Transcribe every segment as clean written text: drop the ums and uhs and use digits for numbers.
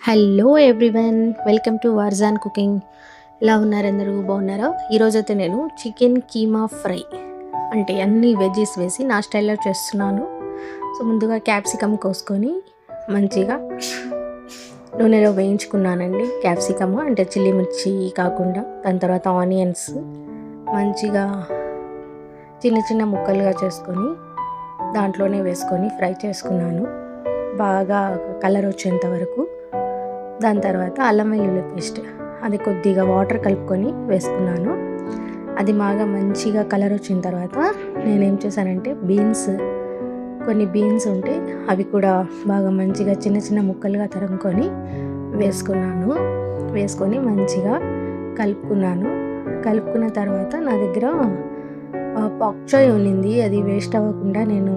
Hello everyone, welcome to Varjan cooking. ఎలా ఉన్నారు? అందరూ బాగున్నారా? ఈరోజైతే నేను చికెన్ కీమా ఫ్రై అంటే అన్ని వెజ్జెస్ వేసి నా స్టైల్లో చేస్తున్నాను. సో ముందుగా క్యాప్సికమ్ కోసుకొని మంచిగా నూనెలో వేయించుకున్నానండి. క్యాప్సికమ్ అంటే చిల్లీ మిర్చి కాకుండా, దాని తర్వాత ఆనియన్స్ మంచిగా చిన్న చిన్న ముక్కలుగా చేసుకొని దాంట్లోనే వేసుకొని ఫ్రై చేసుకున్నాను, బాగా కలర్ వచ్చేంత వరకు. దాని తర్వాత అల్లం వెల్లుల్లి పేస్ట్ అది కొద్దిగా వాటర్ కలుపుకొని వేసుకున్నాను. అది బాగా మంచిగా కలర్ వచ్చిన తర్వాత నేనేం చేశానంటే కొన్ని బీన్స్ ఉంటే అవి కూడా బాగా మంచిగా చిన్న చిన్న ముక్కలుగా తరుముకొని వేసుకొని మంచిగా కలుపుకున్న తర్వాత నా దగ్గర పాక్ చాయ్ ఉన్నింది. అది వేస్ట్ అవ్వకుండా నేను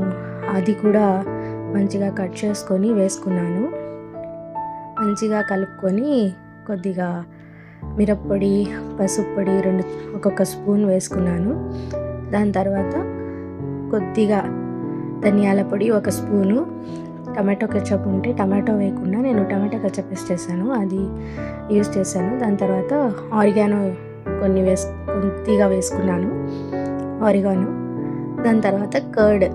అది కూడా మంచిగా కట్ చేసుకొని వేసుకున్నాను. మంచిగా కలుపుకొని కొద్దిగా మిరప్పొడి, పసుపు పొడి ఒక్కొక్క స్పూన్ వేసుకున్నాను. దాని తర్వాత కొద్దిగా ధనియాల పొడి 1 స్పూను, టమాటో కెచప్ ఉంటే టమాటో వేయకుండా నేను టమాటో కెచప్ అది యూజ్ చేశాను. దాని తర్వాత ఆరిగానో కొద్దిగా వేసుకున్నాను, ఆరిగానో. దాని తర్వాత కర్డ్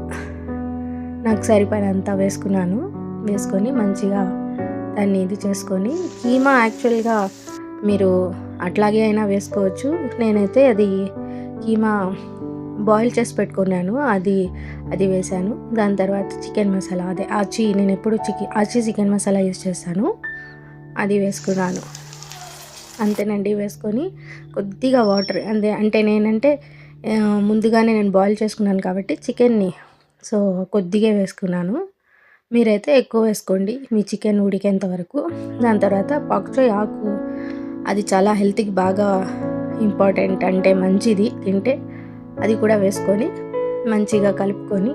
నాకు సరిపడినంత వేసుకొని మంచిగా దాన్ని ఇది చేసుకొని, కీమా యాక్చువల్గా మీరు అట్లాగే అయినా వేసుకోవచ్చు. నేనైతే అది కీమా బాయిల్ చేసి పెట్టుకున్నాను, అది వేసాను. దాని తర్వాత చికెన్ మసాలా, నేను ఎప్పుడు ఆచి చికెన్ మసాలా యూజ్ చేస్తాను, అది వేసుకున్నాను. అంతేనండి. వేసుకొని కొద్దిగా వాటర్ నేనంటే ముందుగానే నేను బాయిల్ చేసుకున్నాను కాబట్టి చికెన్ని కొద్దిగా వేసుకున్నాను. మీరైతే ఎక్కువ వేసుకోండి మీ చికెన్ ఉడికేంత వరకు. దాని తర్వాత పాక్ చాయ్ ఆకు, అది చాలా హెల్త్కి బాగా ఇంపార్టెంట్, అంటే మంచిది తింటే. అది కూడా వేసుకొని మంచిగా కలుపుకొని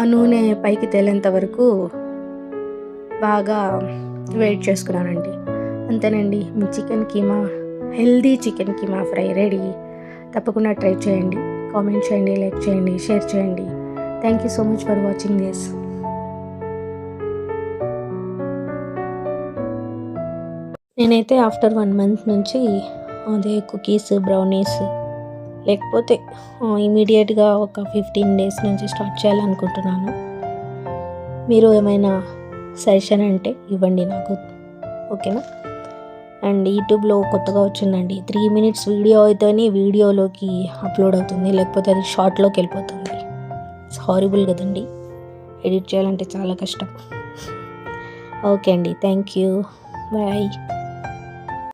ఆ నూనె పైకి తేలేంత వరకు బాగా వెయిట్ చేసుకున్నానండి. అంతేనండి, మీ healthy chicken keema fry ready. తప్పకుండా ట్రై చేయండి, కామెంట్ చేయండి, లైక్ చేయండి, షేర్ చేయండి. Thank you so much for watching this. నేనైతే ఆఫ్టర్ 1 month నుంచి అదే కుకీస్, బ్రౌనీస్ లేకపోతే ఇమీడియట్గా ఒక 15 days నుంచి స్టార్ట్ చేయాలనుకుంటున్నాను. మీరు ఏమైనా సజెషన్ అంటే ఇవ్వండి నాకు, ఓకేనా? అండ్ యూట్యూబ్లో కొత్తగా వచ్చిందండి, 3 minutes వీడియో అయితేనే వీడియోలోకి అప్లోడ్ అవుతుంది, లేకపోతే అది షార్ట్లోకి వెళ్ళిపోతుంది. ఇట్స్ హారిబుల్ కదండి, ఎడిట్ చేయాలంటే చాలా కష్టం. ఓకే అండి, థ్యాంక్ యూ, బాయ్.